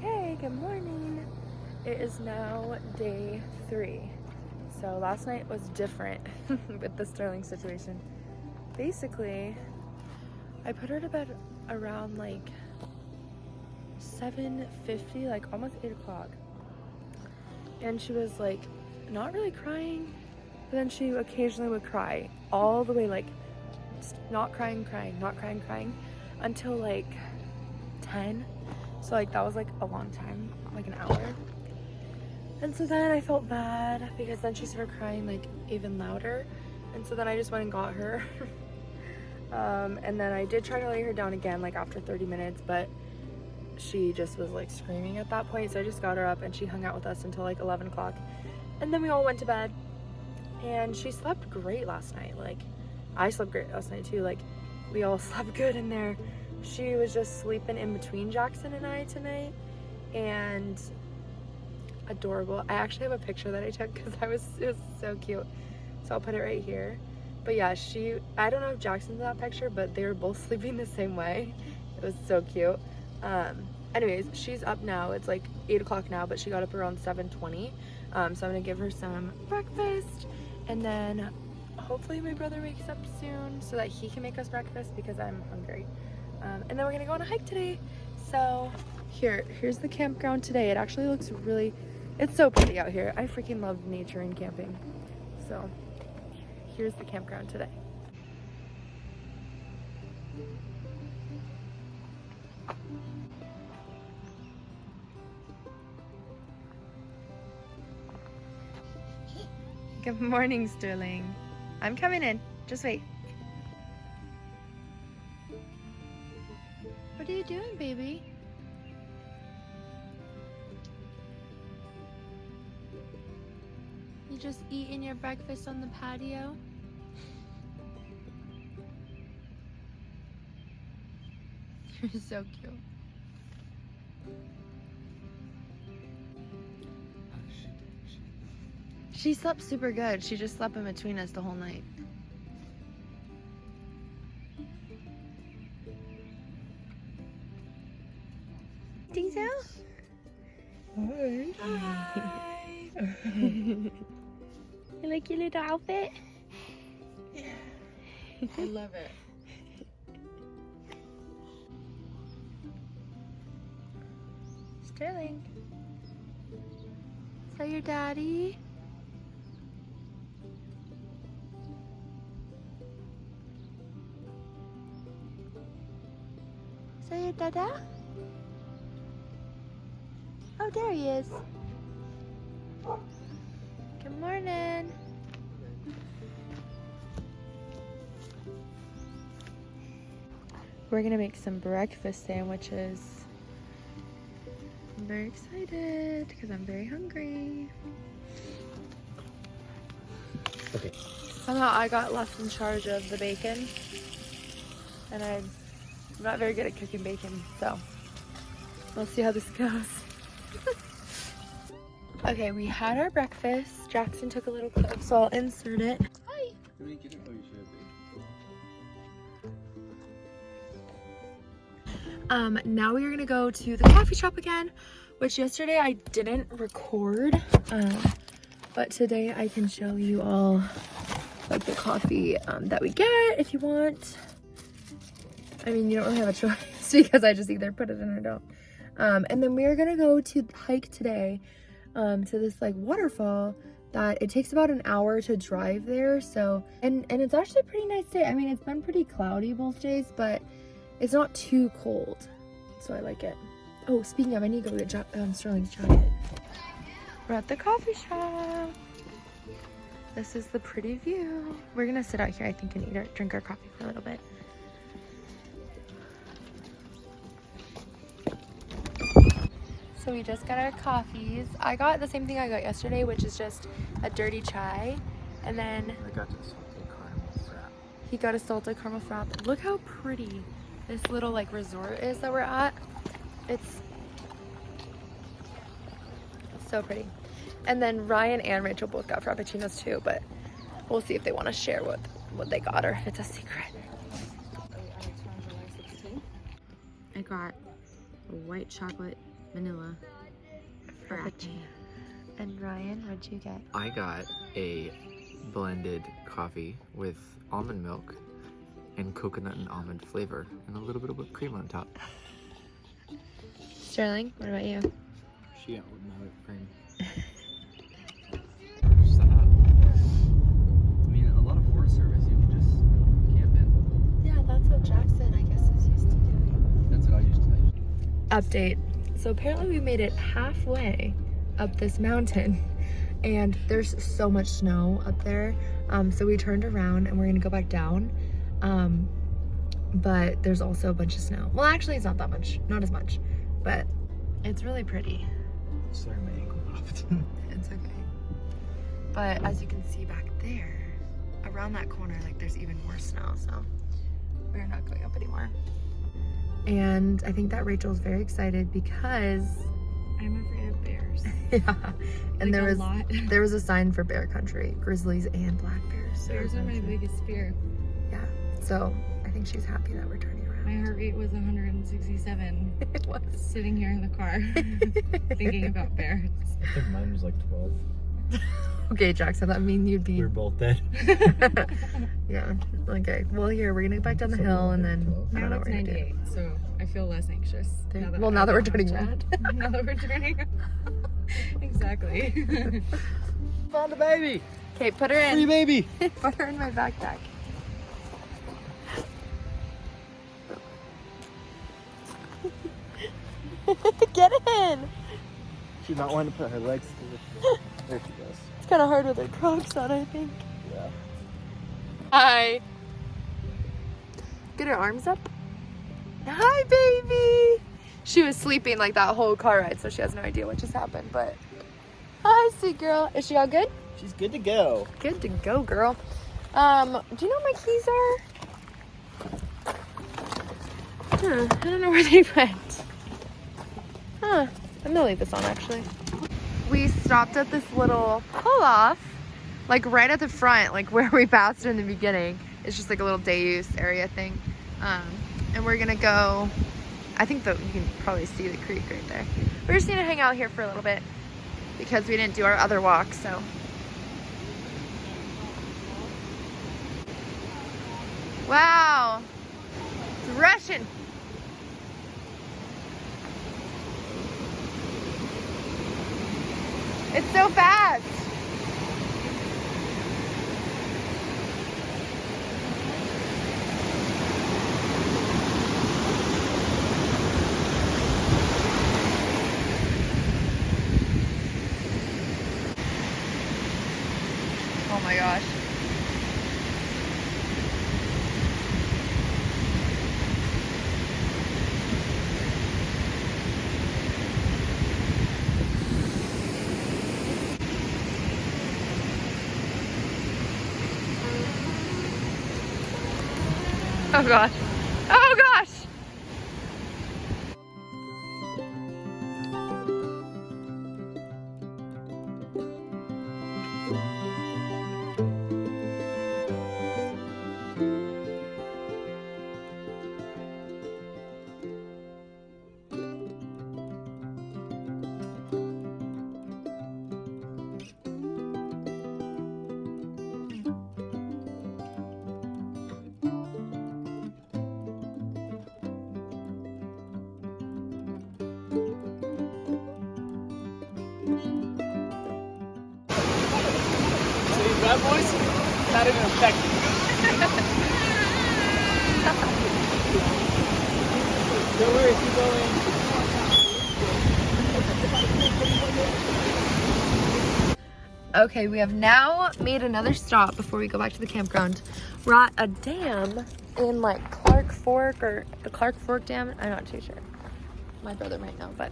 Hey, good morning. It is now day 3. So last night was different with the Sterling situation. Basically, I put her to bed around like 7:50, like almost 8 o'clock. And she was like not really crying, but then she occasionally would cry all the way, like not crying, not crying until like 10. So like that was like a long time, like an hour. And so then I felt bad because then she started crying like even louder. And so then I just went and got her. And then I did try to lay her down again like after 30 minutes, but she just was like screaming at that point. So I just got her up and she hung out with us until like 11 o'clock. And then we all went to bed and she slept great last night. Like I slept great last night too. Like we all slept good in there. She was just sleeping in between Jackson and I tonight, and adorable. I actually have a picture that I took because it was so cute. So I'll put it right here. But yeah, I don't know if Jackson's in that picture, but they were both sleeping the same way. It was so cute. Anyways, she's up now. It's like 8 o'clock now, but she got up around 7:20. So I'm gonna give her some breakfast, and then hopefully my brother wakes up soon so that he can make us breakfast because I'm hungry. And then we're gonna go on a hike today. So here's the campground today. It actually looks it's so pretty out here. I freaking love nature and camping. So here's the campground today. Good morning, Sterling. I'm coming in. Just wait. What are you doing, baby? You just eating your breakfast on the patio? You're so cute. She slept super good. She just slept in between us the whole night. Think so? Hi. Hi. You like your little outfit? Yeah. I love it. Sterling. Is that your daddy? Is that your dada? Oh, there he is. Good morning. We're gonna make some breakfast sandwiches. I'm very excited because I'm very hungry. Okay. Somehow I got left in charge of the bacon, and I'm not very good at cooking bacon, so let's see how this goes. Okay, we had our breakfast. Jackson took a little clip, so I'll insert it. Hi. Now we are gonna go to the coffee shop again, which yesterday I didn't record, but today I can show you all like the coffee that we get if you want. I mean, you don't really have a choice because I just either put it in or don't. And then we are gonna go to hike today to this like waterfall that it takes about an hour to drive there. So and it's actually a pretty nice day. I mean, it's been pretty cloudy both days, but it's not too cold, so I like it. Oh, speaking of, I need to go get Sterling's jacket. We're at the coffee shop. This is the pretty view. We're gonna sit out here, I think, and drink our coffee for a little bit. So we just got our coffees. I got the same thing I got yesterday, which is just a dirty chai. And then I got this salted caramel frap. he got a salted caramel frap. Look how pretty this little like resort is that we're at. It's so pretty. And then Ryan and Rachel both got frappuccinos too, but we'll see if they want to share what they got or if it's a secret. I got a white chocolate Vanilla. Frappe. And Ryan, what'd you get? I got a blended coffee with almond milk and coconut and almond flavor and a little bit of whipped cream on top. Sterling, what about you? She got whipped cream. Set up. I mean, a lot of Forest Service you can just camp in. Yeah, that's what Jackson, I guess, is used to doing. That's what I used to do. Update. So apparently we made it halfway up this mountain and there's so much snow up there. So we turned around and we're gonna go back down. But there's also a bunch of snow. Well, actually it's not that much, not as much, but it's really pretty. Sorry, my ankle popped. It's okay. But as you can see back there, around that corner, like there's even more snow, so we're not going up anymore. And I think that Rachel's very excited because I'm afraid of bears. yeah, and Like there was a sign for bear country, grizzlies and black bears. So Bears are my biggest fear. yeah, so I think she's happy that we're turning around. My heart rate was 167 It was. sitting here in the car thinking about bears. I think mine was like 12. Okay, Jackson, that mean you'd be. We were both dead. Yeah. Okay. Well, here we're gonna go back down the hill and then I don't Now know it's what we're gonna do. 98, so I feel less anxious. There- I well, now that know we're how turning to- around. Now that we're turning. Exactly. Found a baby! Okay, put her Free in. baby! Put her in my backpack. Get in. She's not wanting to put her legs through. There she goes. It's kind of hard with her Crocs on, I think. Yeah. Hi. Get her arms up. Hi, baby. She was sleeping like that whole car ride, so she has no idea what just happened. But hi, sweet girl. Is she all good? She's good to go. Good to go, girl. Do you know where my keys are? I don't know where they went. I'm gonna leave this on actually. We stopped at this little pull-off, like right at the front, like where we passed in the beginning. It's just like a little day use area thing. And we're gonna go, I think that you can probably see the creek right there. We're just gonna hang out here for a little bit because we didn't do our other walk, so. Wow, it's rushing. It's so fast. Oh my gosh. Oh gosh. Oh gosh. Bad boys? Not even effective. Don't worry, keep going. Okay, we have now made another stop before we go back to the campground. We're at a dam in like Clark Fork or the Clark Fork Dam. I'm not too sure. My brother might know, but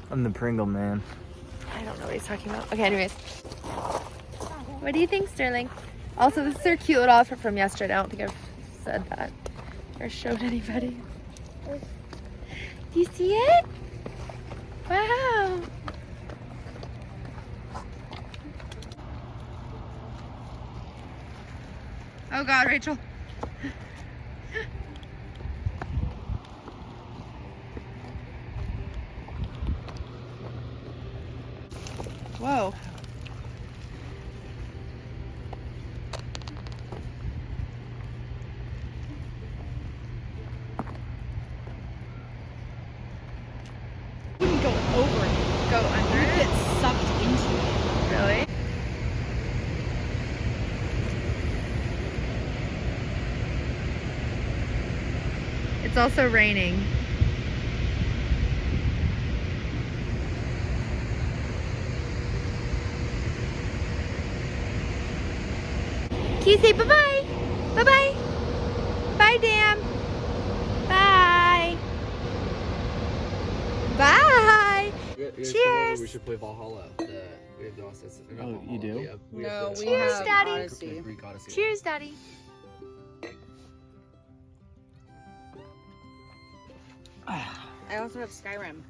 I'm the Pringle man. I don't know what he's talking about. Okay, anyways. What do you think, Sterling? Also, this is our cute little outfit from yesterday. I don't think I've said that or showed anybody. Do you see it? Wow. Oh God, Rachel. Whoa. Wouldn't go over it. Go under You it? get sucked into it. Really? It's also raining. Can you say bye-bye? Bye-bye. Bye, Dan. Bye. Bye. Cheers. We should play Valhalla. We have the Odyssey. Oh, you do? No, we Cheers, have Daddy. Odyssey. Greek Odyssey. Cheers, Daddy. I also have Skyrim.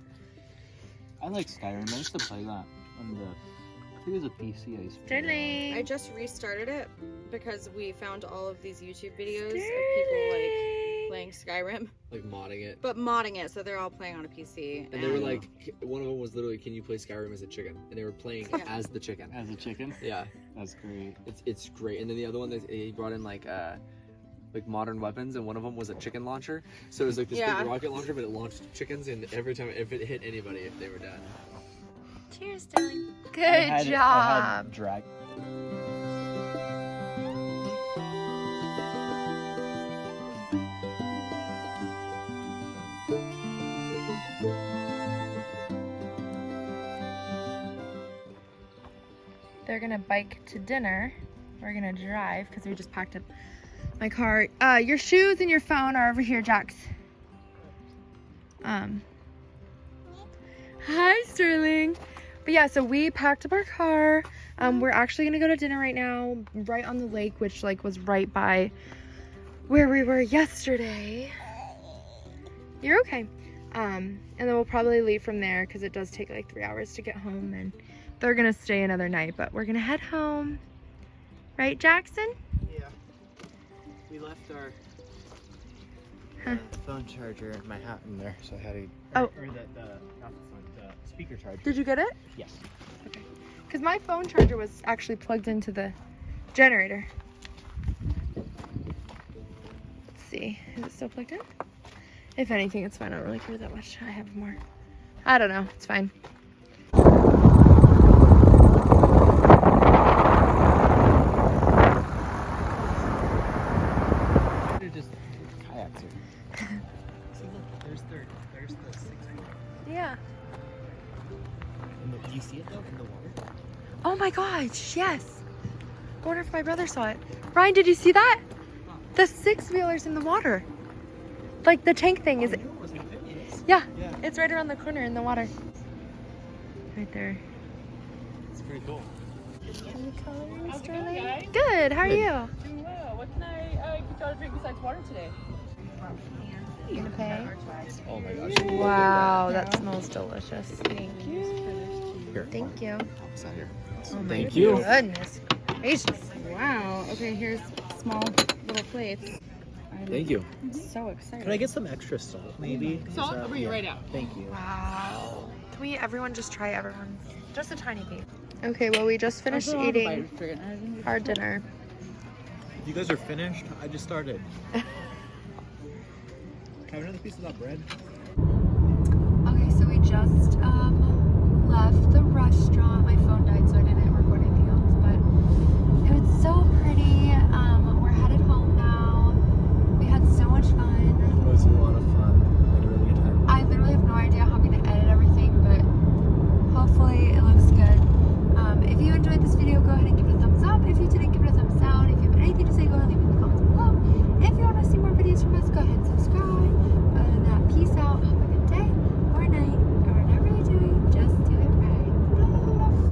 I like Skyrim. I used to play that on the. I think it was a PC. I used to play Sterling. I just restarted it because we found all of these YouTube videos of people like playing Skyrim, Like modding it. but modding it so they're all playing on a PC. And they were like, one of them was literally, "Can you play Skyrim as a chicken?" And they were playing Yeah. as the chicken. As a chicken. Yeah, That's great. it's great. And then the other one, he brought in like modern weapons, and one of them was a chicken launcher. So it was like this Yeah. big rocket launcher, but it launched chickens, and every time if it hit anybody, they were dead. Cheers, Sterling. I Good had job. drag. They're gonna bike to dinner. We're gonna drive because we just packed up my car. Your shoes and your phone are over here, Jax. Hi, Sterling. But yeah, so we packed up our car. We're actually gonna go to dinner right now, right on the lake, which like was right by where we were yesterday. You're okay. And then we'll probably leave from there because it does take like 3 hours to get home, and they're gonna stay another night, but we're gonna head home. Right, Jackson? Yeah. We left our Huh. phone charger and my hat in there, so I had to. Oh. Or not the phone, the speaker charger. Did you get it? Yes. Because my phone charger was actually plugged into the generator. Let's see. Is it still plugged in? If anything, it's fine. I don't really care that much. I have more. I don't know. It's fine. Just kayaks here. See, look, there's the 6 Yeah. Do you see it though in the water? Oh my gosh, yes. I wonder if my brother saw it. Brian, did you see that? The 6-wheeler's in the water. Like the tank thing is. Yeah, Yeah. it's right around the corner in the water. Right there. It's pretty cool. Good, how are you? Doing well. What can I get y'all to drink besides water today? You gonna pay? Oh my gosh. Wow, that smells delicious. Thank you. Here. Thank you. It's not here. Oh my Thank you. Goodness gracious. Wow. Okay, here's small little plates. Thank you. I'm so excited. Can I get some extra salt, maybe? Salt? I'll bring it right out. Thank you. Wow. Can we everyone just try everyone? Just a tiny piece. Okay, well we just finished eating our dinner. You guys are finished? I just started. Can I have another piece of that bread? Okay, so we just